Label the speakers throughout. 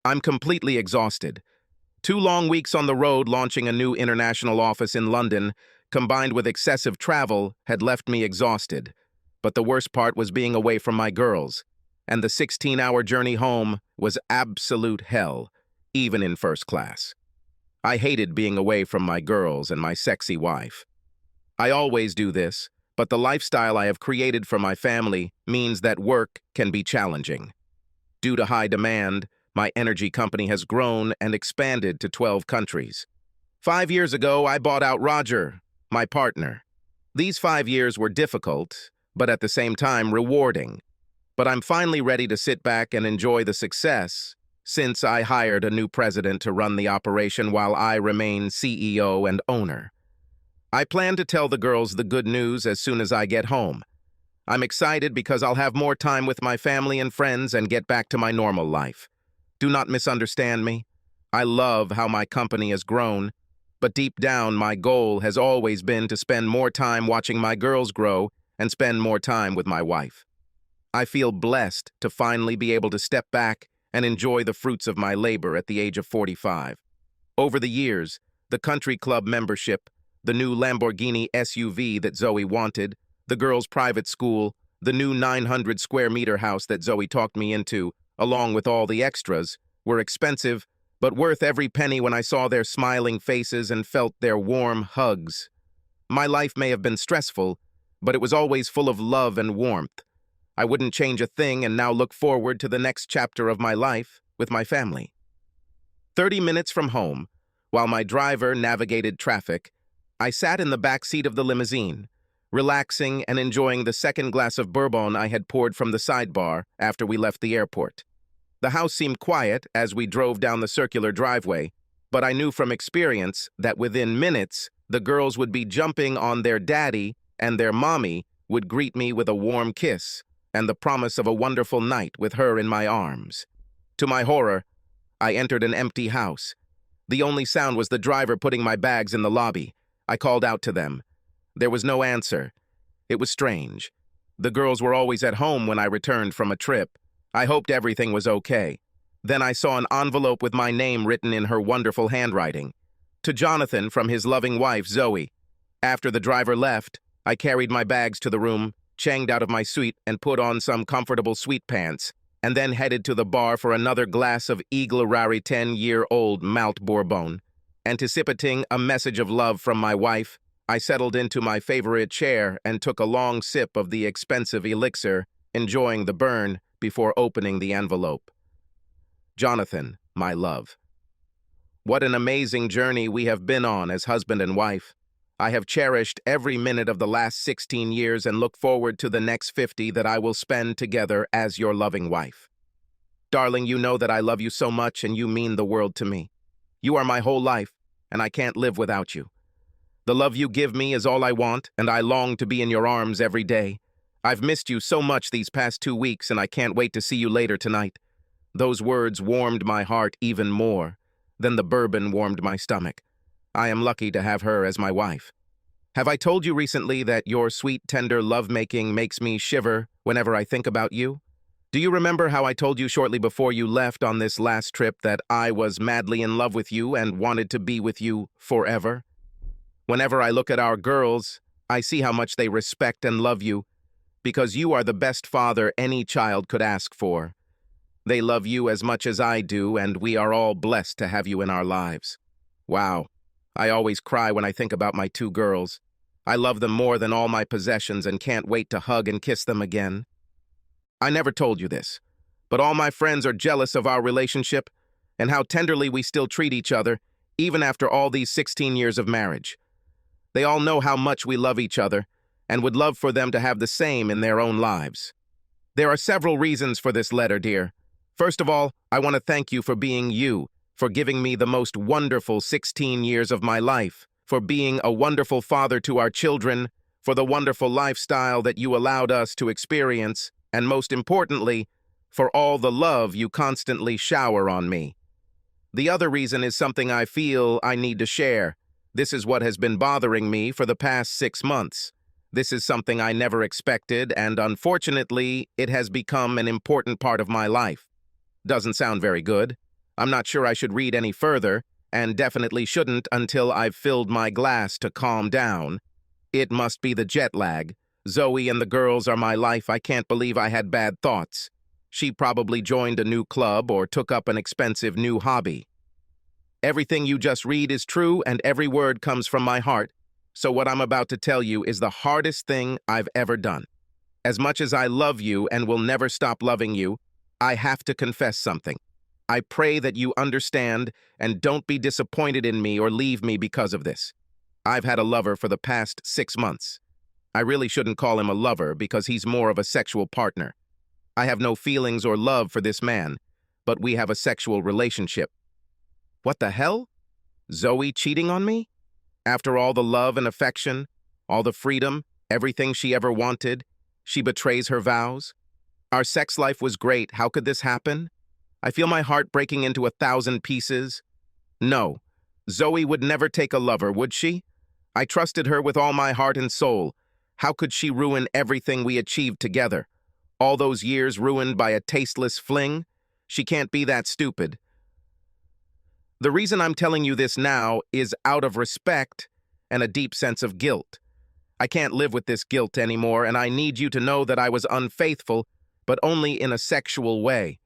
Speaker 1: I'm completely exhausted. 2 long weeks on the road launching a new international office in London, combined with excessive travel, had left me exhausted. But the worst part was being away from my girls, and the 16-hour journey home was absolute hell, even in first class. I hated being away from my girls and my sexy wife. I always do this, but the lifestyle I have created for my family means that work can be challenging. Due to high demand, my energy company has grown and expanded to 12 countries. 5 years ago, I bought out Roger, my partner. These 5 years were difficult, but at the same time rewarding. But I'm finally ready to sit back and enjoy the success, since I hired a new president to run the operation while I remain CEO and owner. I plan to tell the girls the good news as soon as I get home. I'm excited because I'll have more time with my family and friends and get back to my normal life. Do not misunderstand me. I love how my company has grown, but deep down my goal has always been to spend more time watching my girls grow and spend more time with my wife. I feel blessed to finally be able to step back and enjoy the fruits of my labor at the age of 45. Over the years, the country club membership, the new Lamborghini SUV that Zoe wanted, the girls' private school, the new 900 square meter house that Zoe talked me into, along with all the extras, were expensive, but worth every penny when I saw their smiling faces and felt their warm hugs. My life may have been stressful, but it was always full of love and warmth. I wouldn't change a thing and now look forward to the next chapter of my life with my family. 30 minutes from home, while my driver navigated traffic, I sat in the back seat of the limousine, relaxing and enjoying the second glass of bourbon I had poured from the sidebar after we left the airport. The house seemed quiet as we drove down the circular driveway, but I knew from experience that within minutes, the girls would be jumping on their daddy and their mommy would greet me with a warm kiss and the promise of a wonderful night with her in my arms. To my horror, I entered an empty house. The only sound was the driver putting my bags in the lobby. I called out to them. There was no answer. It was strange. The girls were always at home when I returned from a trip. I hoped everything was okay. Then I saw an envelope with my name written in her wonderful handwriting. To Jonathan from his loving wife, Zoe. After the driver left, I carried my bags to the room, changed out of my suite and put on some comfortable sweat pants, and then headed to the bar for another glass of Eagle Rari 10-year-old Malt Bourbon. Anticipating a message of love from my wife, I settled into my favorite chair and took a long sip of the expensive elixir, enjoying the burn before opening the envelope. Jonathan, my love. What an amazing journey we have been on as husband and wife. I have cherished every minute of the last 16 years and look forward to the next 50 that I will spend together as your loving wife. Darling, you know that I love you so much and you mean the world to me. You are my whole life, and I can't live without you. The love you give me is all I want, and I long to be in your arms every day. I've missed you so much these past 2 weeks, and I can't wait to see you later tonight. Those words warmed my heart even more than the bourbon warmed my stomach. I am lucky to have her as my wife. Have I told you recently that your sweet, tender lovemaking makes me shiver whenever I think about you? Do you remember how I told you shortly before you left on this last trip that I was madly in love with you and wanted to be with you forever? Whenever I look at our girls, I see how much they respect and love you, because you are the best father any child could ask for. They love you as much as I do, and we are all blessed to have you in our lives. Wow, I always cry when I think about my 2 girls. I love them more than all my possessions and can't wait to hug and kiss them again. I never told you this, but all my friends are jealous of our relationship and how tenderly we still treat each other, even after all these 16 years of marriage. They all know how much we love each other and would love for them to have the same in their own lives. There are several reasons for this letter, dear. First of all, I want to thank you for being you, for giving me the most wonderful 16 years of my life, for being a wonderful father to our children, for the wonderful lifestyle that you allowed us to experience, and most importantly, for all the love you constantly shower on me. The other reason is something I feel I need to share. This is what has been bothering me for the past 6 months. This is something I never expected, and unfortunately, it has become an important part of my life. Doesn't sound very good. I'm not sure I should read any further, and definitely shouldn't until I've filled my glass to calm down. It must be the jet lag. Zoe and the girls are my life. I can't believe I had bad thoughts. She probably joined a new club or took up an expensive new hobby. Everything you just read is true, and every word comes from my heart, so what I'm about to tell you is the hardest thing I've ever done. As much as I love you and will never stop loving you, I have to confess something. I pray that you understand and don't be disappointed in me or leave me because of this. I've had a lover for the past 6 months. I really shouldn't call him a lover because he's more of a sexual partner. I have no feelings or love for this man, but we have a sexual relationship. What the hell? Zoe cheating on me? After all the love and affection, all the freedom, everything she ever wanted, she betrays her vows? Our sex life was great. How could this happen? I feel my heart breaking into 1,000 pieces. No, Zoe would never take a lover, would she? I trusted her with all my heart and soul. How could she ruin everything we achieved together? All those years ruined by a tasteless fling? She can't be that stupid. The reason I'm telling you this now is out of respect and a deep sense of guilt. I can't live with this guilt anymore, and I need you to know that I was unfaithful, but only in a sexual way.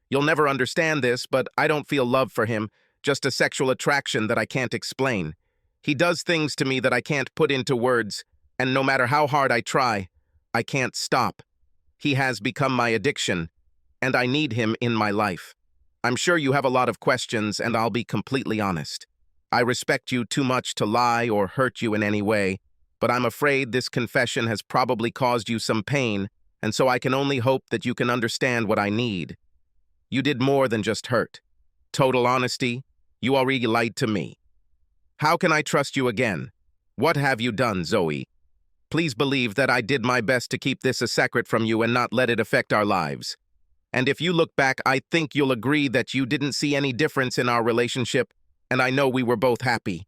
Speaker 1: You'll never understand this, but I don't feel love for him, just a sexual attraction that I can't explain. He does things to me that I can't put into words, and no matter how hard I try, I can't stop. He has become my addiction, and I need him in my life. I'm sure you have a lot of questions, and I'll be completely honest. I respect you too much to lie or hurt you in any way, but I'm afraid this confession has probably caused you some pain, and so I can only hope that you can understand what I need. You did more than just hurt. Total honesty, you already lied to me. How can I trust you again? What have you done, Zoe? Please believe that I did my best to keep this a secret from you and not let it affect our lives. And if you look back, I think you'll agree that you didn't see any difference in our relationship, and I know we were both happy.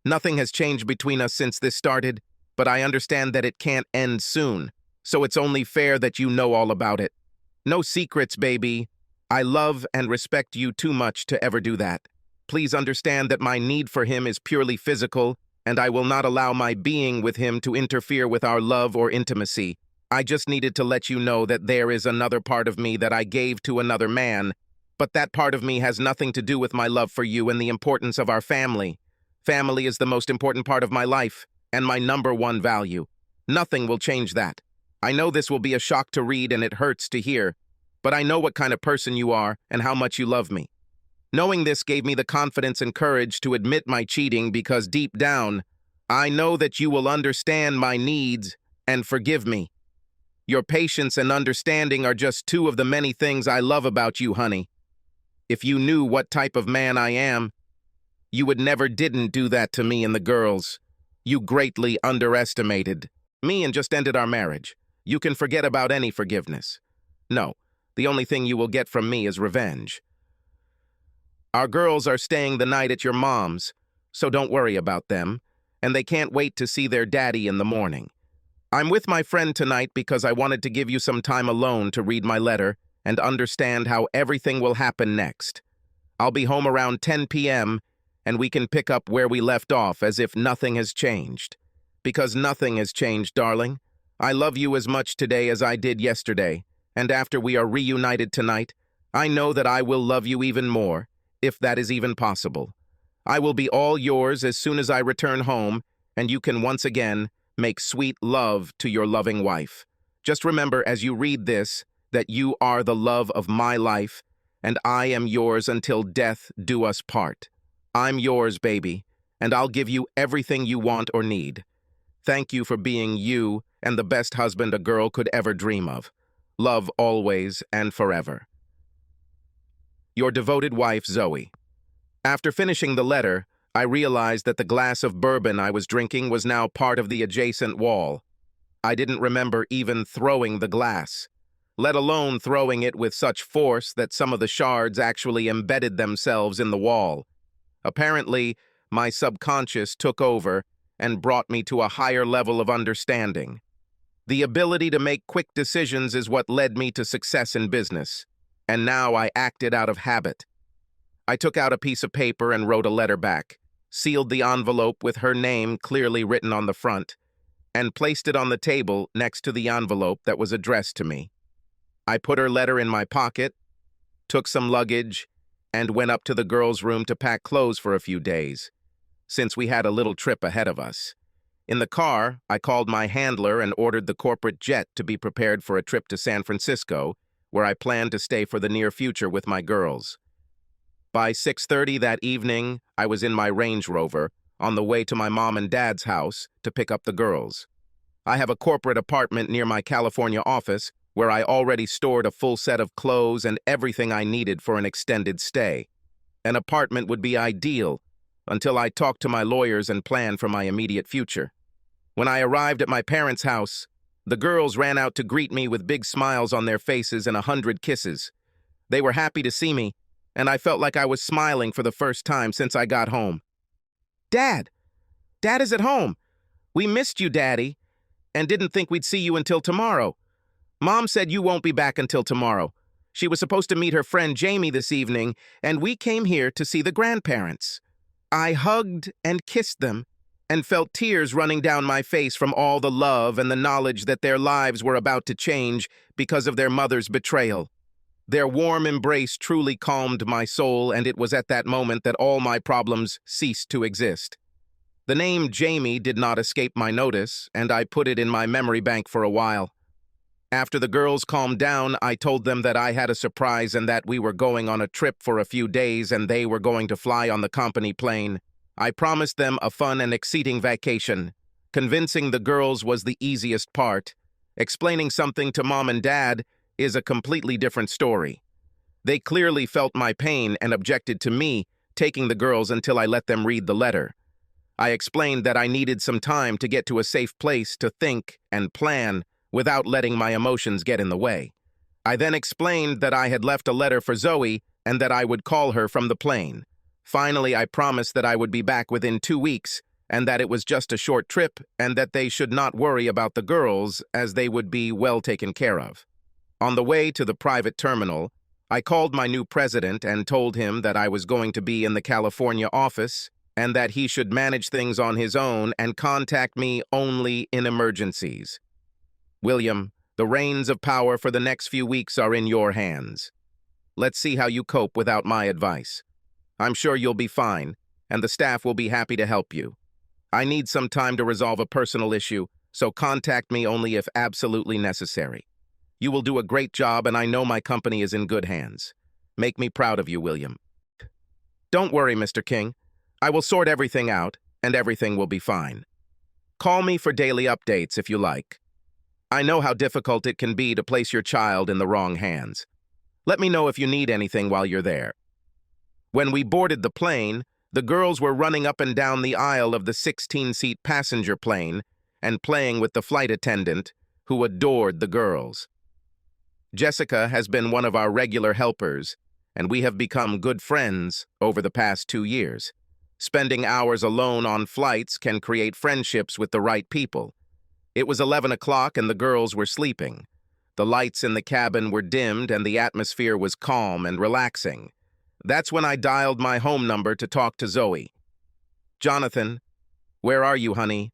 Speaker 1: Nothing has changed between us since this started, but I understand that it can't end soon, so it's only fair that you know all about it. No secrets, baby. I love and respect you too much to ever do that. Please understand that my need for him is purely physical, and I will not allow my being with him to interfere with our love or intimacy. I just needed to let you know that there is another part of me that I gave to another man, but that part of me has nothing to do with my love for you and the importance of our family. Family is the most important part of my life, and my #1 value. Nothing will change that. I know this will be a shock to read and it hurts to hear, but I know what kind of person you are and how much you love me. Knowing this gave me the confidence and courage to admit my cheating because deep down, I know that you will understand my needs and forgive me. Your patience and understanding are just 2 of the many things I love about you, honey. If you knew what type of man I am, you would never didn't do that to me and the girls. You greatly underestimated me and just ended our marriage. You can forget about any forgiveness. No, the only thing you will get from me is revenge. Our girls are staying the night at your mom's, so don't worry about them, and they can't wait to see their daddy in the morning. I'm with my friend tonight because I wanted to give you some time alone to read my letter and understand how everything will happen next. I'll be home around 10 p.m., and we can pick up where we left off as if nothing has changed. Because nothing has changed, darling. I love you as much today as I did yesterday, and after we are reunited tonight, I know that I will love you even more, if that is even possible. I will be all yours as soon as I return home, and you can once again make sweet love to your loving wife. Just remember as you read this that you are the love of my life, and I am yours until death do us part. I'm yours, baby, and I'll give you everything you want or need. Thank you for being you and the best husband a girl could ever dream of. Love always and forever. Your devoted wife, Zoe. After finishing the letter, I realized that the glass of bourbon I was drinking was now part of the adjacent wall. I didn't remember even throwing the glass, let alone throwing it with such force that some of the shards actually embedded themselves in the wall. Apparently, my subconscious took over and brought me to a higher level of understanding. The ability to make quick decisions is what led me to success in business, and now I acted out of habit. I took out a piece of paper and wrote a letter back, sealed the envelope with her name clearly written on the front, and placed it on the table next to the envelope that was addressed to me. I put her letter in my pocket, took some luggage, and went up to the girls' room to pack clothes for a few days, since we had a little trip ahead of us. In the car, I called my handler and ordered the corporate jet to be prepared for a trip to San Francisco, where I planned to stay for the near future with my girls. By 6:30 that evening, I was in my Range Rover, on the way to my mom and dad's house to pick up the girls. I have a corporate apartment near my California office where I already stored a full set of clothes and everything I needed for an extended stay. An apartment would be ideal until I talked to my lawyers and planned for my immediate future. When I arrived at my parents' house, the girls ran out to greet me with big smiles on their faces and 100 kisses. They were happy to see me, and I felt like I was smiling for the first time since I got home. "Dad! Dad is at home! We missed you, Daddy, and didn't think we'd see you until tomorrow. Mom said you won't be back until tomorrow. She was supposed to meet her friend Jamie this evening, and we came here to see the grandparents." I hugged and kissed them, and felt tears running down my face from all the love and the knowledge that their lives were about to change because of their mother's betrayal. Their warm embrace truly calmed my soul, and it was at that moment that all my problems ceased to exist. The name Jamie did not escape my notice, and I put it in my memory bank for a while. After the girls calmed down, I told them that I had a surprise and that we were going on a trip for a few days and they were going to fly on the company plane. I promised them a fun and exciting vacation. Convincing the girls was the easiest part. Explaining something to Mom and Dad is a completely different story. They clearly felt my pain and objected to me taking the girls until I let them read the letter. I explained that I needed some time to get to a safe place to think and plan without letting my emotions get in the way. I then explained that I had left a letter for Zoe and that I would call her from the plane. Finally, I promised that I would be back within 2 weeks and that it was just a short trip and that they should not worry about the girls as they would be well taken care of. On the way to the private terminal, I called my new president and told him that I was going to be in the California office and that he should manage things on his own and contact me only in emergencies. "William, the reins of power for the next few weeks are in your hands. Let's see how you cope without my advice. I'm sure you'll be fine, and the staff will be happy to help you. I need some time to resolve a personal issue, so contact me only if absolutely necessary. You will do a great job, and I know my company is in good hands. Make me proud of you, William." "Don't worry, Mr. King. I will sort everything out, and everything will be fine. Call me for daily updates if you like. I know how difficult it can be to place your child in the wrong hands. Let me know if you need anything while you're there." When we boarded the plane, the girls were running up and down the aisle of the 16-seat passenger plane and playing with the flight attendant, who adored the girls. Jessica has been one of our regular helpers, and we have become good friends over the past 2 years. Spending hours alone on flights can create friendships with the right people. It was 11 o'clock and the girls were sleeping. The lights in the cabin were dimmed and the atmosphere was calm and relaxing. That's when I dialed my home number to talk to Zoe. "Jonathan, where are you, honey?"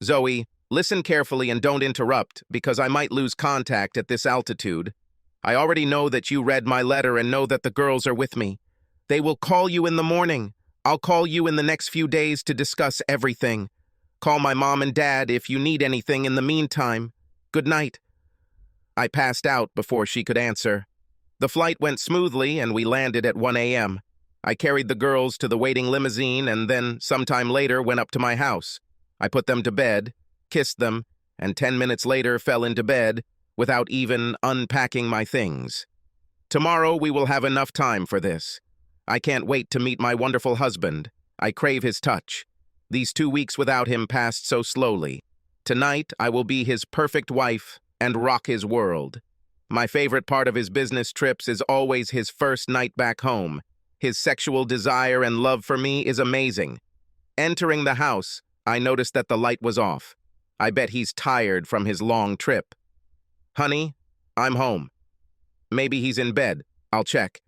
Speaker 1: "Zoe, listen carefully and don't interrupt because I might lose contact at this altitude. I already know that you read my letter and know that the girls are with me. They will call you in the morning. I'll call you in the next few days to discuss everything. Call my mom and dad if you need anything in the meantime. Good night." I passed out before she could answer. The flight went smoothly and we landed at 1 a.m. I carried the girls to the waiting limousine and then, sometime later, went up to my house. I put them to bed, kissed them, and 10 minutes later fell into bed without even unpacking my things. Tomorrow we will have enough time for this. I can't wait to meet my wonderful husband. I crave his touch. These 2 weeks without him passed so slowly. Tonight, I will be his perfect wife and rock his world. My favorite part of his business trips is always his first night back home. His sexual desire and love for me is amazing. Entering the house, I noticed that the light was off. I bet he's tired from his long trip. "Honey, I'm home." "Maybe he's in bed. I'll check."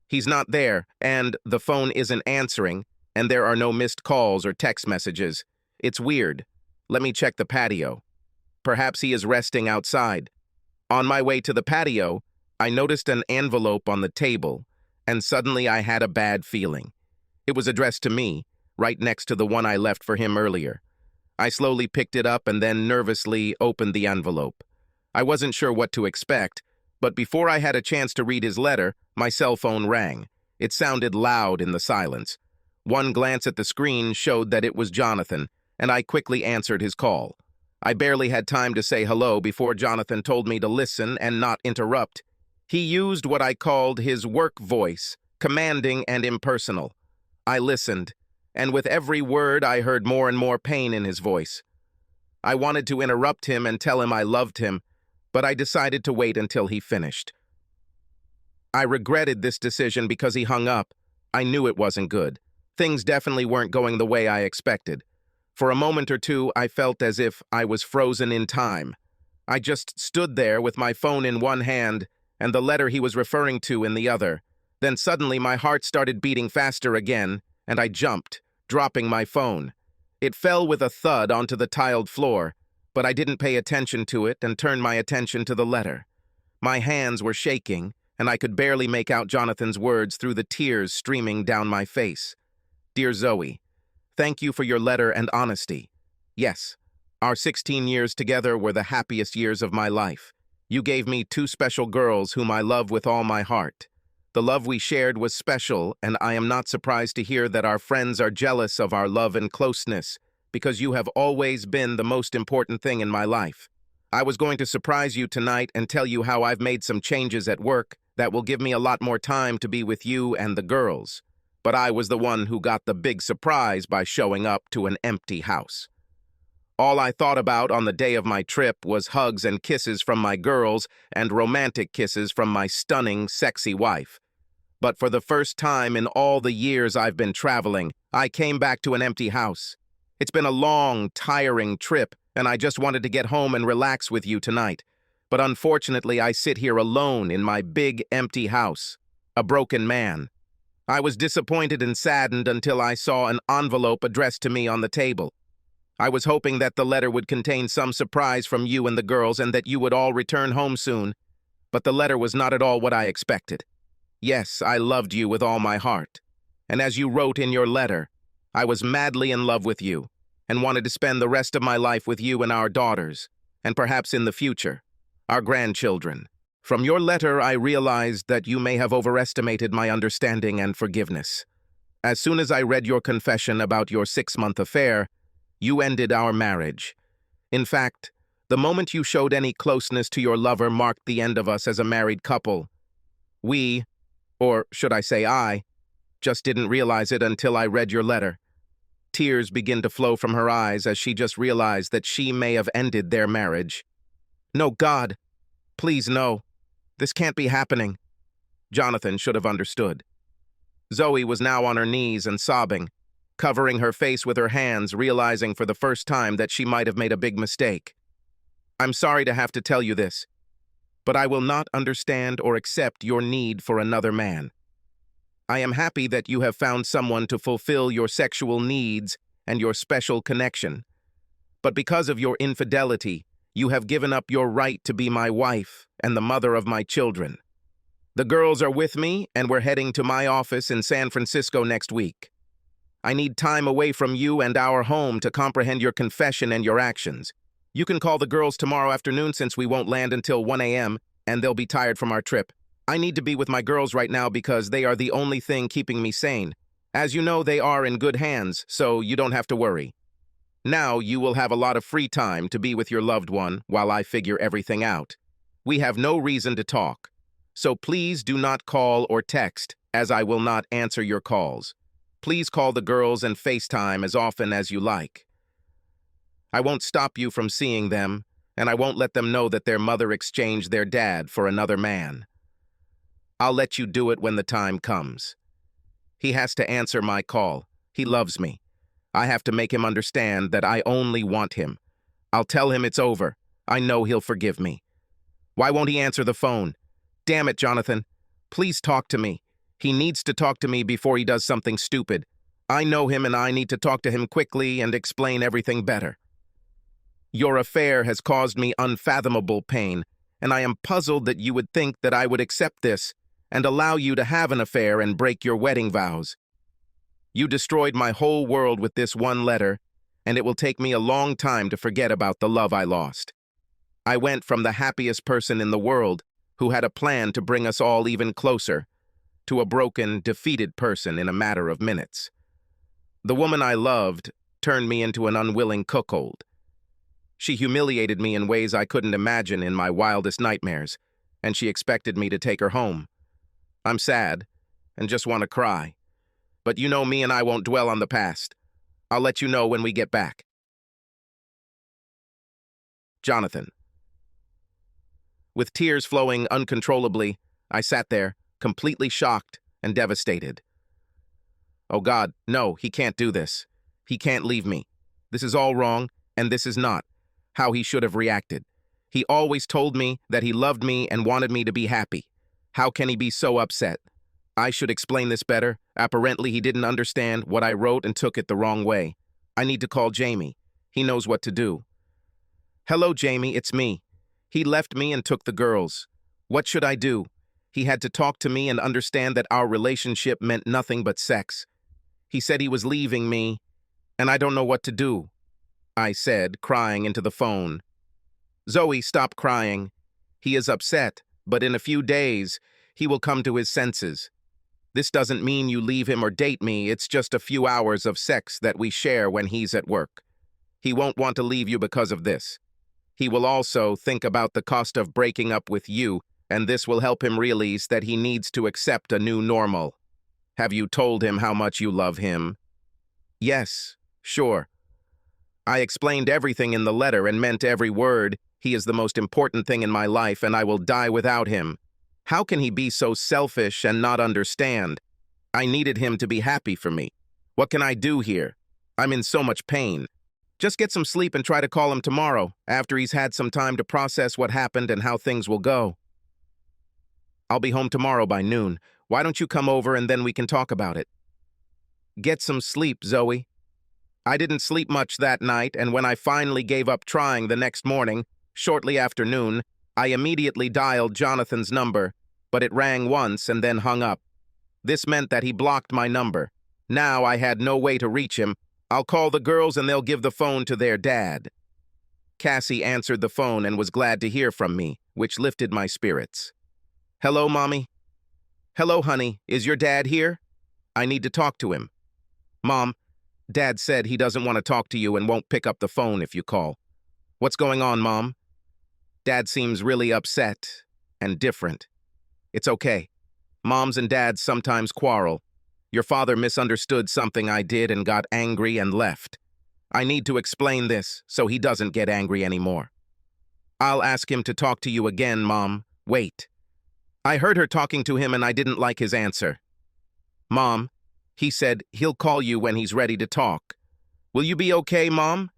Speaker 1: He's not there, and the phone isn't answering, and there are no missed calls or text messages. It's weird. Let me check the patio. Perhaps he is resting outside. On my way to the patio, I noticed an envelope on the table, and suddenly I had a bad feeling. It was addressed to me, right next to the one I left for him earlier. I slowly picked it up and then nervously opened the envelope. I wasn't sure what to expect, but before I had a chance to read his letter, my cell phone rang. It sounded loud in the silence. One glance at the screen showed that it was Jonathan, and I quickly answered his call. I barely had time to say hello before Jonathan told me to listen and not interrupt. He used what I called his work voice, commanding and impersonal. I listened, and with every word I heard more and more pain in his voice. I wanted to interrupt him and tell him I loved him, but I decided to wait until he finished. I regretted this decision because he hung up. I knew it wasn't good. Things definitely weren't going the way I expected. For a moment or two, I felt as if I was frozen in time. I just stood there with my phone in one hand and the letter he was referring to in the other. Then suddenly my heart started beating faster again, and I jumped, dropping my phone. It fell with a thud onto the tiled floor, but I didn't pay attention to it and turned my attention to the letter. My hands were shaking, and I could barely make out Jonathan's words through the tears streaming down my face. Dear Zoe, thank you for your letter and honesty. Yes, our 16 years together were the happiest years of my life. You gave me two special girls whom I love with all my heart. The love we shared was special, and I am not surprised to hear that our friends are jealous of our love and closeness, because you have always been the most important thing in my life. I was going to surprise you tonight and tell you how I've made some changes at work that will give me a lot more time to be with you and the girls. But I was the one who got the big surprise by showing up to an empty house. All I thought about on the day of my trip was hugs and kisses from my girls and romantic kisses from my stunning, sexy wife. But for the first time in all the years I've been traveling, I came back to an empty house. It's been a long, tiring trip, and I just wanted to get home and relax with you tonight. But unfortunately, I sit here alone in my big, empty house, a broken man. I was disappointed and saddened until I saw an envelope addressed to me on the table. I was hoping that the letter would contain some surprise from you and the girls and that you would all return home soon, but the letter was not at all what I expected. Yes, I loved you with all my heart, and as you wrote in your letter, I was madly in love with you and wanted to spend the rest of my life with you and our daughters, and perhaps in the future, our grandchildren. From your letter, I realized that you may have overestimated my understanding and forgiveness. As soon as I read your confession about your 6-month affair, you ended our marriage. In fact, the moment you showed any closeness to your lover marked the end of us as a married couple. We, or should I say I, just didn't realize it until I read your letter. Tears begin to flow from her eyes as she just realized that she may have ended their marriage. No, God, please no. This can't be happening. Jonathan should have understood. Zoe was now on her knees and sobbing, covering her face with her hands, realizing for the first time that she might have made a big mistake. I'm sorry to have to tell you this, but I will not understand or accept your need for another man. I am happy that you have found someone to fulfill your sexual needs and your special connection. But because of your infidelity, you have given up your right to be my wife and the mother of my children. The girls are with me, and we're heading to my office in San Francisco next week. I need time away from you and our home to comprehend your confession and your actions. You can call the girls tomorrow afternoon since we won't land until 1 a.m., and they'll be tired from our trip. I need to be with my girls right now because they are the only thing keeping me sane. As you know, they are in good hands, so you don't have to worry. Now you will have a lot of free time to be with your loved one while I figure everything out. We have no reason to talk, so please do not call or text, as I will not answer your calls. Please call the girls and FaceTime as often as you like. I won't stop you from seeing them, and I won't let them know that their mother exchanged their dad for another man. I'll let you do it when the time comes. He has to answer my call. He loves me. I have to make him understand that I only want him. I'll tell him it's over. I know he'll forgive me. Why won't he answer the phone? Damn it, Jonathan. Please talk to me. He needs to talk to me before he does something stupid. I know him and I need to talk to him quickly and explain everything better. Your affair has caused me unfathomable pain, and I am puzzled that you would think that I would accept this and allow you to have an affair and break your wedding vows. You destroyed my whole world with this one letter, and it will take me a long time to forget about the love I lost. I went from the happiest person in the world, who had a plan to bring us all even closer, to a broken, defeated person in a matter of minutes. The woman I loved turned me into an unwilling cuckold. She humiliated me in ways I couldn't imagine in my wildest nightmares, and she expected me to take her home. I'm sad, and just want to cry. But you know me and I won't dwell on the past. I'll let you know when we get back. Jonathan. With tears flowing uncontrollably, I sat there, completely shocked and devastated. Oh God, no, he can't do this. He can't leave me. This is all wrong, and this is not how he should have reacted. He always told me that he loved me and wanted me to be happy. How can he be so upset? I should explain this better. Apparently, he didn't understand what I wrote and took it the wrong way. I need to call Jamie. He knows what to do. Hello, Jamie, it's me. He left me and took the girls. What should I do? He had to talk to me and understand that our relationship meant nothing but sex. He said he was leaving me, and I don't know what to do, I said, crying into the phone. Zoe, stop crying. He is upset, but in a few days, he will come to his senses. This doesn't mean you leave him or date me, it's just a few hours of sex that we share when he's at work. He won't want to leave you because of this. He will also think about the cost of breaking up with you, and this will help him realize that he needs to accept a new normal. Have you told him how much you love him? Yes, sure. I explained everything in the letter and meant every word. He is the most important thing in my life, and I will die without him. How can he be so selfish and not understand? I needed him to be happy for me. What can I do here? I'm in so much pain. Just get some sleep and try to call him tomorrow, after he's had some time to process what happened and how things will go. I'll be home tomorrow by noon. Why don't you come over and then we can talk about it? Get some sleep, Zoe. I didn't sleep much that night, and when I finally gave up trying the next morning, shortly after noon, I immediately dialed Jonathan's number, but it rang once and then hung up. This meant that he blocked my number. Now I had no way to reach him. I'll call the girls and they'll give the phone to their dad. Cassie answered the phone and was glad to hear from me, which lifted my spirits. Hello, Mommy? Hello, honey. Is your dad here? I need to talk to him. Mom, Dad said he doesn't want to talk to you and won't pick up the phone if you call. What's going on, Mom? Dad seems really upset and different. It's okay. Moms and dads sometimes quarrel. Your father misunderstood something I did and got angry and left. I need to explain this so he doesn't get angry anymore. I'll ask him to talk to you again, Mom. Wait. I heard her talking to him and I didn't like his answer. Mom, he said he'll call you when he's ready to talk. Will you be okay, Mom?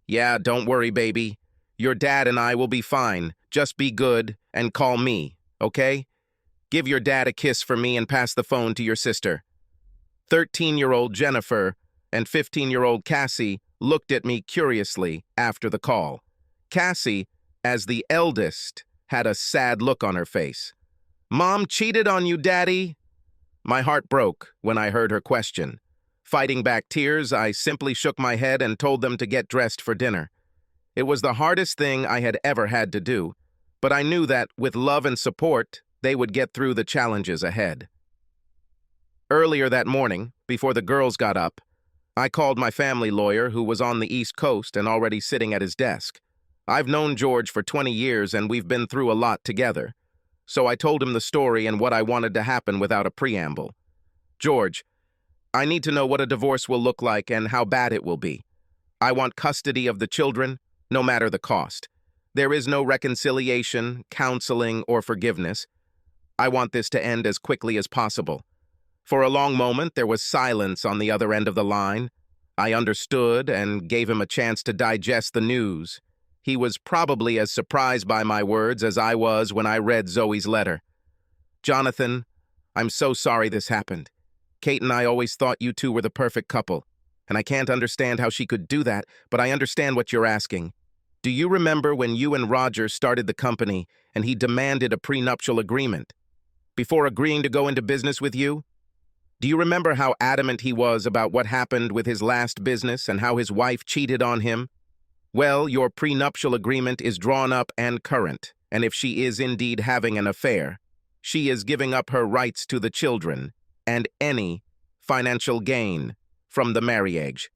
Speaker 1: Yeah, don't worry, baby. Your dad and I will be fine. Just be good and call me, okay? Give your dad a kiss for me and pass the phone to your sister. 13-year-old Jennifer and 15-year-old Cassie looked at me curiously after the call. Cassie, as the eldest, had a sad look on her face. Mom cheated on you, Daddy? My heart broke when I heard her question. Fighting back tears, I simply shook my head and told them to get dressed for dinner. It was the hardest thing I had ever had to do, but I knew that, with love and support, they would get through the challenges ahead. Earlier that morning, before the girls got up, I called my family lawyer, who was on the East Coast and already sitting at his desk. I've known George for 20 years and we've been through a lot together. So I told him the story and what I wanted to happen without a preamble. George, I need to know what a divorce will look like and how bad it will be. I want custody of the children, no matter the cost. There is no reconciliation, counseling, or forgiveness. I want this to end as quickly as possible. For a long moment, there was silence on the other end of the line. I understood and gave him a chance to digest the news. He was probably as surprised by my words as I was when I read Zoe's letter. Jonathan, I'm so sorry this happened. Kate and I always thought you two were the perfect couple, and I can't understand how she could do that, but I understand what you're asking. Do you remember when you and Roger started the company and he demanded a prenuptial agreement before agreeing to go into business with you? Do you remember how adamant he was about what happened with his last business and how his wife cheated on him? Well, your prenuptial agreement is drawn up and current, and if she is indeed having an affair, she is giving up her rights to the children and any financial gain from the marriage.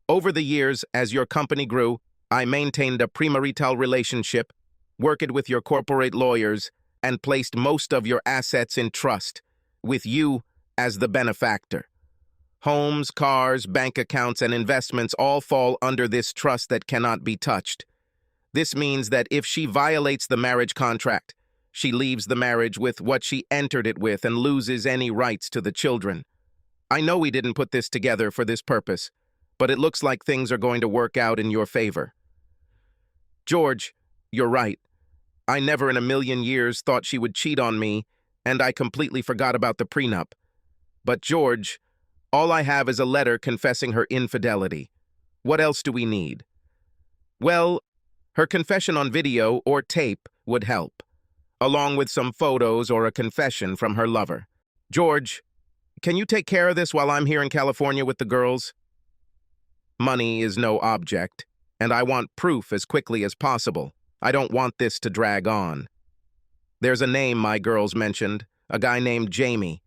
Speaker 1: Over the years, as your company grew, I maintained a premarital relationship, worked with your corporate lawyers, and placed most of your assets in trust, with you as the benefactor. Homes, cars, bank accounts, and investments all fall under this trust that cannot be touched. This means that if she violates the marriage contract, she leaves the marriage with what she entered it with and loses any rights to the children. I know we didn't put this together for this purpose, but it looks like things are going to work out in your favor. George, you're right. I never in a million years thought she would cheat on me, and I completely forgot about the prenup. But George, all I have is a letter confessing her infidelity. What else do we need? Well, her confession on video or tape would help, along with some photos or a confession from her lover. George, can you take care of this while I'm here in California with the girls? Money is no object, and I want proof as quickly as possible. I don't want this to drag on. There's a name my girls mentioned, a guy named Jamie.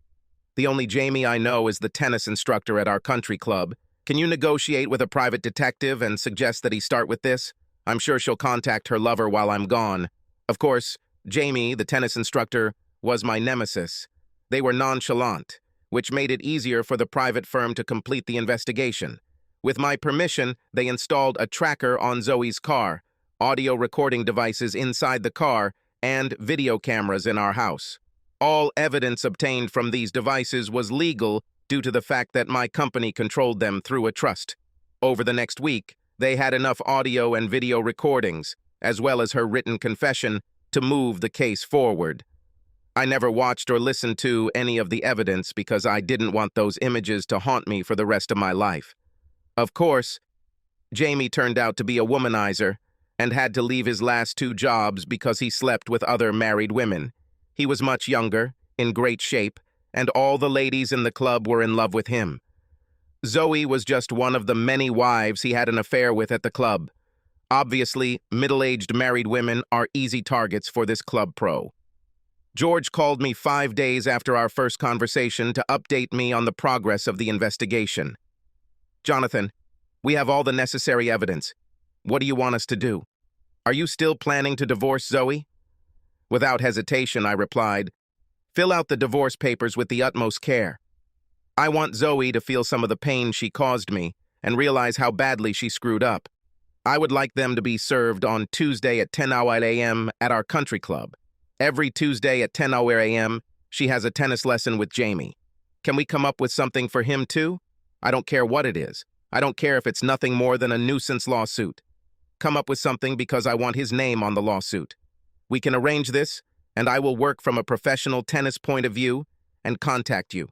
Speaker 1: The only Jamie I know is the tennis instructor at our country club. Can you negotiate with a private detective and suggest that he start with this? I'm sure she'll contact her lover while I'm gone. Of course, Jamie, the tennis instructor, was my nemesis. They were nonchalant, which made it easier for the private firm to complete the investigation. With my permission, they installed a tracker on Zoe's car, audio recording devices inside the car, and video cameras in our house. All evidence obtained from these devices was legal due to the fact that my company controlled them through a trust. Over the next week, they had enough audio and video recordings, as well as her written confession, to move the case forward. I never watched or listened to any of the evidence because I didn't want those images to haunt me for the rest of my life. Of course, Jamie turned out to be a womanizer and had to leave his last 2 jobs because he slept with other married women. He was much younger, in great shape, and all the ladies in the club were in love with him. Zoe was just one of the many wives he had an affair with at the club. Obviously, middle-aged married women are easy targets for this club pro. George called me 5 days after our first conversation to update me on the progress of the investigation. Jonathan, we have all the necessary evidence. What do you want us to do? Are you still planning to divorce Zoe? Without hesitation, I replied, fill out the divorce papers with the utmost care. I want Zoe to feel some of the pain she caused me and realize how badly she screwed up. I would like them to be served on Tuesday at 10 a.m. at our country club. Every Tuesday at 10 a.m., she has a tennis lesson with Jamie. Can we come up with something for him too? I don't care what it is. I don't care if it's nothing more than a nuisance lawsuit. Come up with something because I want his name on the lawsuit. We can arrange this, and I will work from a professional tennis point of view and contact you.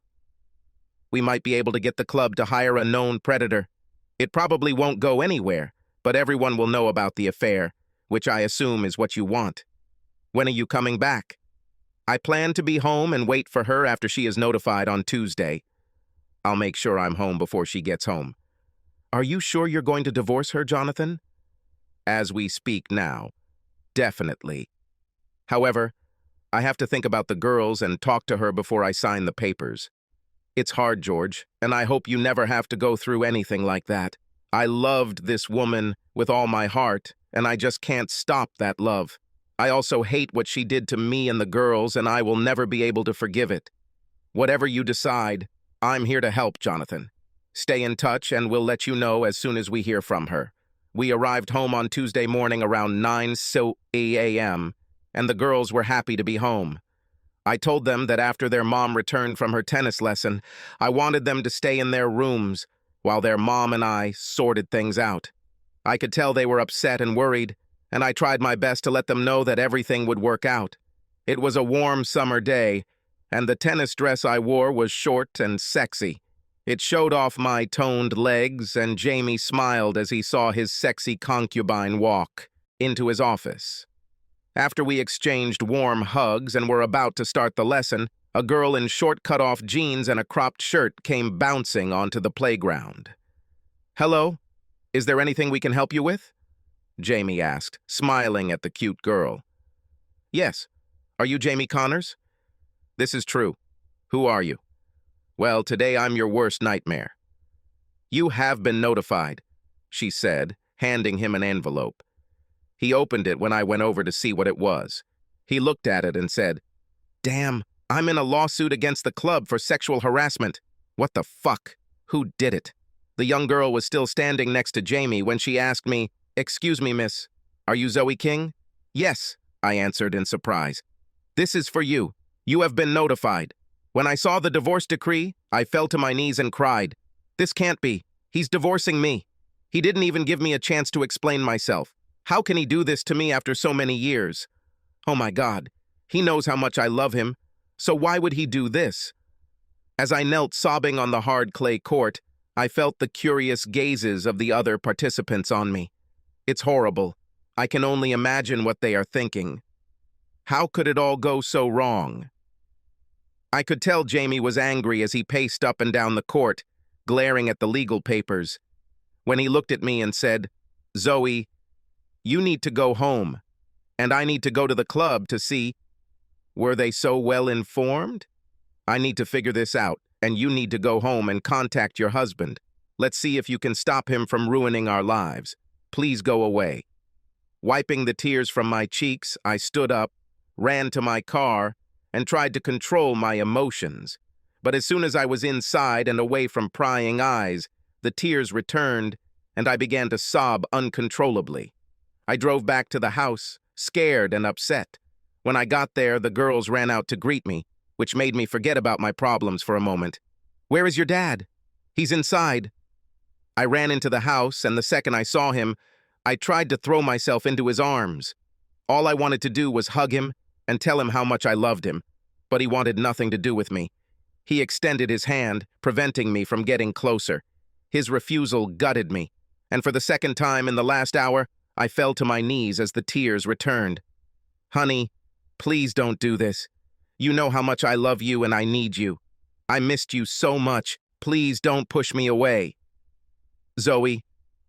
Speaker 1: We might be able to get the club to hire a known predator. It probably won't go anywhere, but everyone will know about the affair, which I assume is what you want. When are you coming back? I plan to be home and wait for her after she is notified on Tuesday. I'll make sure I'm home before she gets home. Are you sure you're going to divorce her, Jonathan? As we speak now, definitely. However, I have to think about the girls and talk to her before I sign the papers. It's hard, George, and I hope you never have to go through anything like that. I loved this woman with all my heart, and I just can't stop that love. I also hate what she did to me and the girls, and I will never be able to forgive it. Whatever you decide, I'm here to help, Jonathan. Stay in touch, and we'll let you know as soon as we hear from her. We arrived home on Tuesday morning around 9 a.m., and the girls were happy to be home. I told them that after their mom returned from her tennis lesson, I wanted them to stay in their rooms while their mom and I sorted things out. I could tell they were upset and worried, and I tried my best to let them know that everything would work out. It was a warm summer day, and the tennis dress I wore was short and sexy. It showed off my toned legs, and Jamie smiled as he saw his sexy concubine walk into his office. After we exchanged warm hugs and were about to start the lesson, a girl in short cut-off jeans and a cropped shirt came bouncing onto the playground. "Hello, is there anything we can help you with?" Jamie asked, smiling at the cute girl. "Yes. Are you Jamie Connors?" "This is true. Who are you?" "Well, today I'm your worst nightmare." "You have been notified," she said, handing him an envelope. He opened it when I went over to see what it was. He looked at it and said, "Damn, I'm in a lawsuit against the club for sexual harassment. What the fuck? Who did it?" The young girl was still standing next to Jamie when she asked me, "Excuse me, miss, are you Zoe King?" "Yes," I answered in surprise. "This is for you. You have been notified." When I saw the divorce decree, I fell to my knees and cried. "This can't be. He's divorcing me. He didn't even give me a chance to explain myself. How can he do this to me after so many years? Oh my God, he knows how much I love him, so why would he do this?" As I knelt sobbing on the hard clay court, I felt the curious gazes of the other participants on me. It's horrible. I can only imagine what they are thinking. How could it all go so wrong? I could tell Jamie was angry as he paced up and down the court, glaring at the legal papers. When he looked at me and said, "Zoe, you need to go home, and I need to go to the club to see." Were they so well informed? "I need to figure this out, and you need to go home and contact your husband. Let's see if you can stop him from ruining our lives. Please go away." Wiping the tears from my cheeks, I stood up, ran to my car, and tried to control my emotions. But as soon as I was inside and away from prying eyes, the tears returned, and I began to sob uncontrollably. I drove back to the house, scared and upset. When I got there, the girls ran out to greet me, which made me forget about my problems for a moment. "Where is your dad?" "He's inside." I ran into the house, and the second I saw him, I tried to throw myself into his arms. All I wanted to do was hug him and tell him how much I loved him, but he wanted nothing to do with me. He extended his hand, preventing me from getting closer. His refusal gutted me, and for the second time in the last hour, I fell to my knees as the tears returned. "Honey, please don't do this. You know how much I love you and I need you. I missed you so much. Please don't push me away." "Zoe,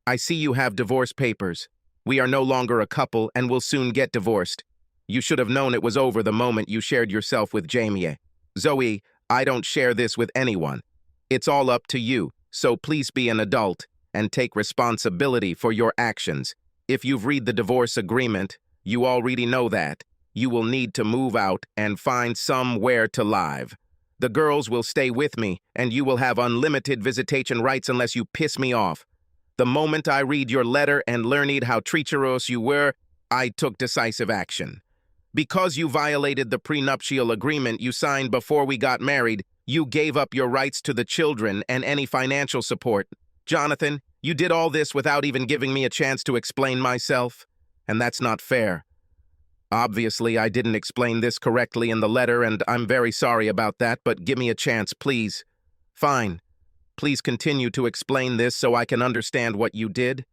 Speaker 1: I see you have divorce papers. We are no longer a couple and will soon get divorced. You should have known it was over the moment you shared yourself with Jamie. Zoe, I don't share this with anyone. It's all up to you, so please be an adult and take responsibility for your actions. If you've read the divorce agreement, you already know that. You will need to move out and find somewhere to live. The girls will stay with me, and you will have unlimited visitation rights unless you piss me off. The moment I read your letter and learned how treacherous you were, I took decisive action. Because you violated the prenuptial agreement you signed before we got married, you gave up your rights to the children and any financial support. Jonathan, you did all this without even giving me a chance to explain myself, and that's not fair. Obviously, I didn't explain this correctly in the letter, and I'm very sorry about that, but give me a chance, please." "Fine. Please continue to explain this so I can understand what you did."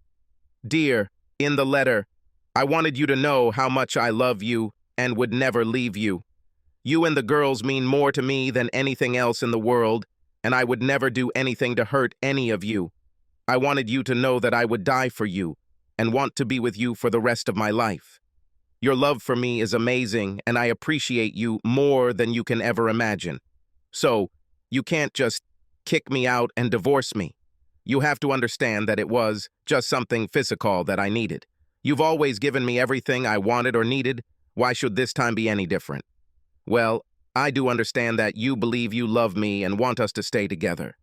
Speaker 1: "Dear, in the letter, I wanted you to know how much I love you and would never leave you. You and the girls mean more to me than anything else in the world, and I would never do anything to hurt any of you. I wanted you to know that I would die for you and want to be with you for the rest of my life. Your love for me is amazing, and I appreciate you more than you can ever imagine. So, you can't just kick me out and divorce me. You have to understand that it was just something physical that I needed. You've always given me everything I wanted or needed. Why should this time be any different? Well, I do understand that you believe you love me and want us to stay together.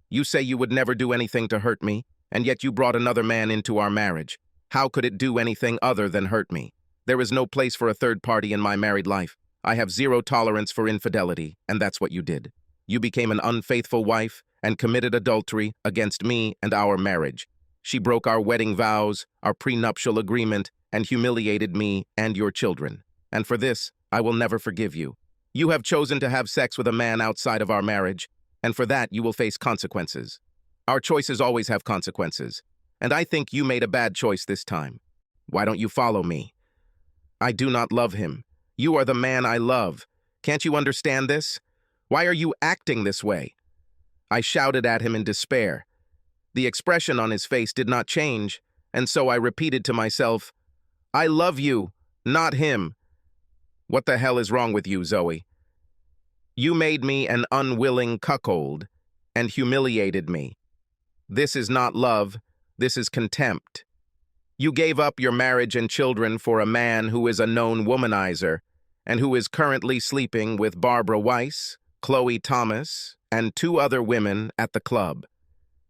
Speaker 1: You say you would never do anything to hurt me, and yet you brought another man into our marriage. How could it do anything other than hurt me? There is no place for a third party in my married life. I have zero tolerance for infidelity, and that's what you did. You became an unfaithful wife and committed adultery against me and our marriage. She broke our wedding vows, our prenuptial agreement, and humiliated me and your children. And for this, I will never forgive you. You have chosen to have sex with a man outside of our marriage, and for that you will face consequences. Our choices always have consequences, and I think you made a bad choice this time. Why don't you follow me? I do not love him. You are the man I love. Can't you understand this? Why are you acting this way? I shouted at him in despair. The expression on his face did not change, and so I repeated to myself, I love you, not him. What the hell is wrong with you, Zoe? You made me an unwilling cuckold and humiliated me. This is not love, this is contempt. You gave up your marriage and children for a man who is a known womanizer and who is currently sleeping with Barbara Weiss, Chloe Thomas, and 2 other women at the club.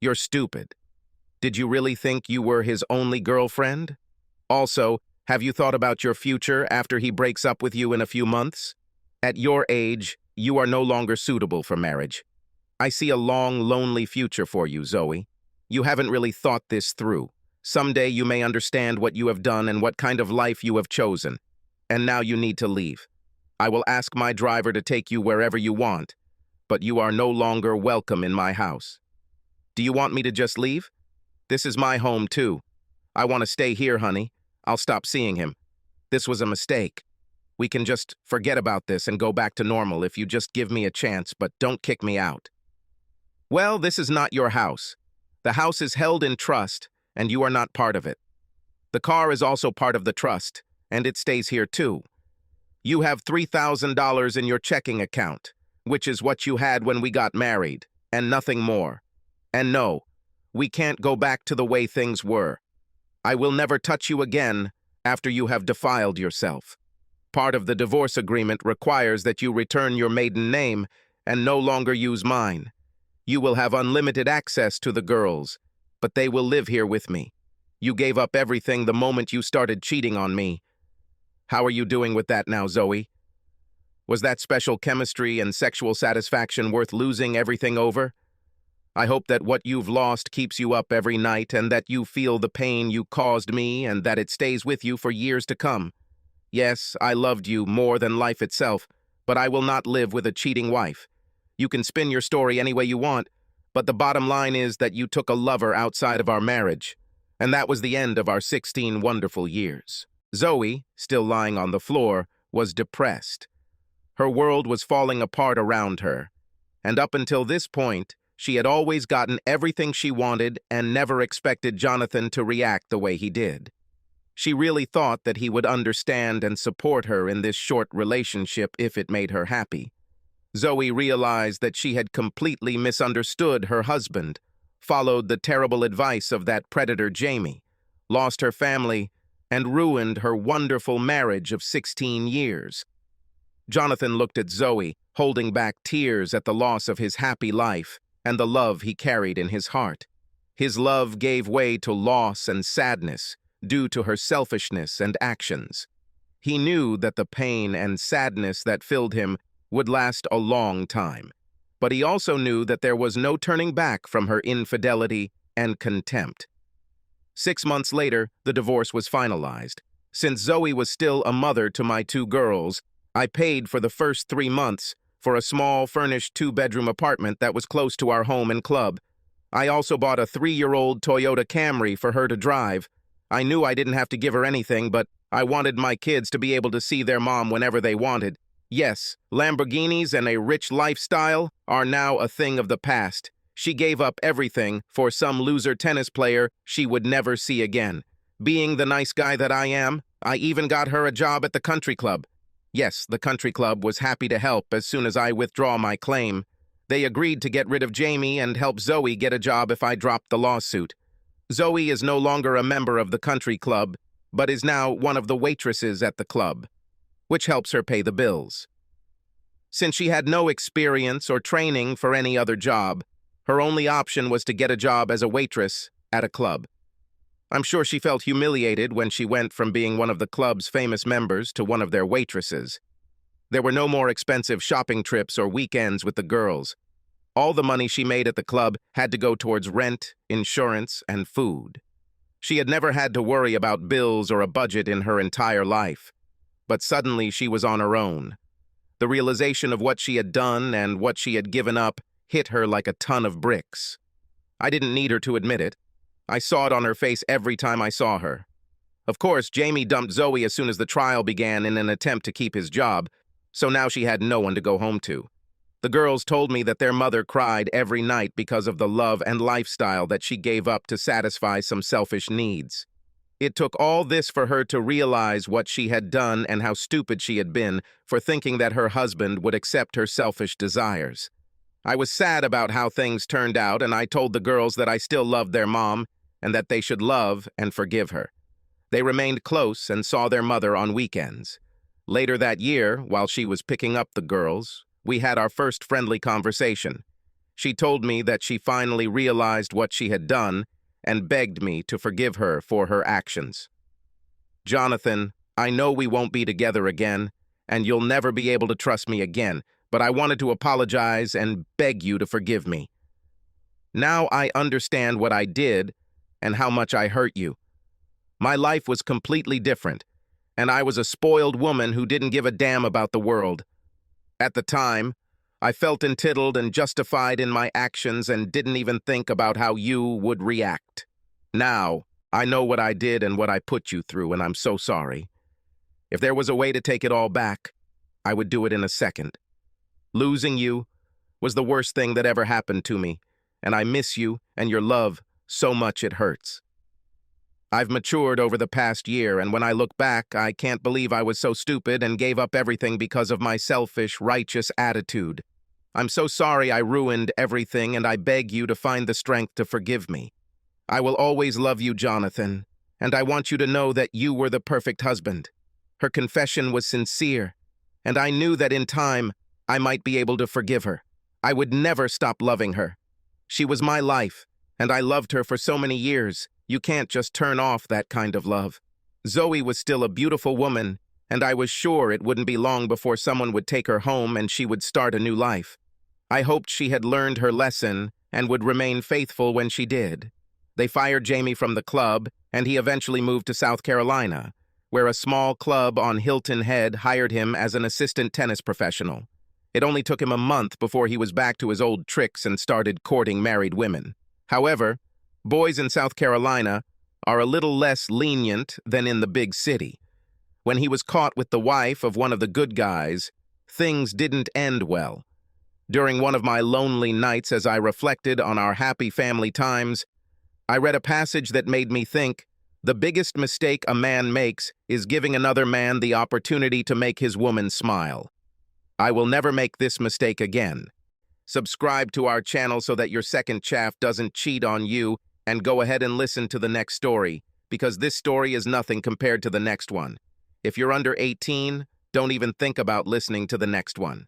Speaker 1: You're stupid. Did you really think you were his only girlfriend? Also, have you thought about your future after he breaks up with you in a few months? At your age, you are no longer suitable for marriage. I see a long, lonely future for you, Zoe. You haven't really thought this through. Someday you may understand what you have done and what kind of life you have chosen. And now you need to leave. I will ask my driver to take you wherever you want, but you are no longer welcome in my house. Do you want me to just leave? This is my home, too. I want to stay here, honey. I'll stop seeing him. This was a mistake. We can just forget about this and go back to normal if you just give me a chance, but don't kick me out. Well, this is not your house. The house is held in trust, and you are not part of it. The car is also part of the trust, and it stays here too. You have $3,000 in your checking account, which is what you had when we got married, and nothing more. And no, we can't go back to the way things were. I will never touch you again after you have defiled yourself. Part of the divorce agreement requires that you return your maiden name and no longer use mine. You will have unlimited access to the girls, but they will live here with me. You gave up everything the moment you started cheating on me. How are you doing with that now, Zoe? Was that special chemistry and sexual satisfaction worth losing everything over? I hope that what you've lost keeps you up every night and that you feel the pain you caused me and that it stays with you for years to come. Yes, I loved you more than life itself, but I will not live with a cheating wife. You can spin your story any way you want, but the bottom line is that you took a lover outside of our marriage, and that was the end of our 16 wonderful years. Zoe, still lying on the floor, was depressed. Her world was falling apart around her, and up until this point, she had always gotten everything she wanted and never expected Jonathan to react the way he did. She really thought that he would understand and support her in this short relationship if it made her happy. Zoe realized that she had completely misunderstood her husband, followed the terrible advice of that predator Jamie, lost her family, and ruined her wonderful marriage of 16 years. Jonathan looked at Zoe, holding back tears at the loss of his happy life and the love he carried in his heart. His love gave way to loss and sadness due to her selfishness and actions. He knew that the pain and sadness that filled him would last a long time, but he also knew that there was no turning back from her infidelity and contempt. 6 months later, the divorce was finalized. Since Zoe was still a mother to my 2 girls, I paid for the first 3 months for a small, furnished 2-bedroom apartment that was close to our home and club. I also bought a 3-year-old Toyota Camry for her to drive. I knew I didn't have to give her anything, but I wanted my kids to be able to see their mom whenever they wanted. Yes, Lamborghinis and a rich lifestyle are now a thing of the past. She gave up everything for some loser tennis player she would never see again. Being the nice guy that I am, I even got her a job at the country club. Yes, the country club was happy to help as soon as I withdraw my claim. They agreed to get rid of Jamie and help Zoe get a job if I dropped the lawsuit. Zoe is no longer a member of the country club, but is now one of the waitresses at the club, which helps her pay the bills. Since she had no experience or training for any other job, her only option was to get a job as a waitress at a club. I'm sure she felt humiliated when she went from being one of the club's famous members to one of their waitresses. There were no more expensive shopping trips or weekends with the girls. All the money she made at the club had to go towards rent, insurance, and food. She had never had to worry about bills or a budget in her entire life. But suddenly she was on her own. The realization of what she had done and what she had given up hit her like a ton of bricks. I didn't need her to admit it. I saw it on her face every time I saw her. Of course, Jamie dumped Zoe as soon as the trial began in an attempt to keep his job, so now she had no one to go home to. The girls told me that their mother cried every night because of the love and lifestyle that she gave up to satisfy some selfish needs. It took all this for her to realize what she had done and how stupid she had been for thinking that her husband would accept her selfish desires. I was sad about how things turned out, and I told the girls that I still loved their mom and that they should love and forgive her. They remained close and saw their mother on weekends. Later that year, while she was picking up the girls, we had our first friendly conversation. She told me that she finally realized what she had done and begged me to forgive her for her actions. "Jonathan, I know we won't be together again, and you'll never be able to trust me again, but I wanted to apologize and beg you to forgive me. Now I understand what I did and how much I hurt you. My life was completely different, and I was a spoiled woman who didn't give a damn about the world. At the time, I felt entitled and justified in my actions and didn't even think about how you would react. Now, I know what I did and what I put you through, and I'm so sorry. If there was a way to take it all back, I would do it in a second. Losing you was the worst thing that ever happened to me, and I miss you and your love so much it hurts. I've matured over the past year, and when I look back, I can't believe I was so stupid and gave up everything because of my selfish, righteous attitude. I'm so sorry I ruined everything, and I beg you to find the strength to forgive me. I will always love you, Jonathan, and I want you to know that you were the perfect husband." Her confession was sincere, and I knew that in time I might be able to forgive her. I would never stop loving her. She was my life, and I loved her for so many years. You can't just turn off that kind of love. Zoe was still a beautiful woman, and I was sure it wouldn't be long before someone would take her home and she would start a new life. I hoped she had learned her lesson and would remain faithful when she did. They fired Jamie from the club, and he eventually moved to South Carolina, where a small club on Hilton Head hired him as an assistant tennis professional. It only took him a month before he was back to his old tricks and started courting married women. However, boys in South Carolina are a little less lenient than in the big city. When he was caught with the wife of one of the good guys, things didn't end well. During one of my lonely nights as I reflected on our happy family times, I read a passage that made me think, the biggest mistake a man makes is giving another man the opportunity to make his woman smile. I will never make this mistake again. Subscribe to our channel so that your second chaff doesn't cheat on you, and go ahead and listen to the next story, because this story is nothing compared to the next one. If you're under 18, don't even think about listening to the next one.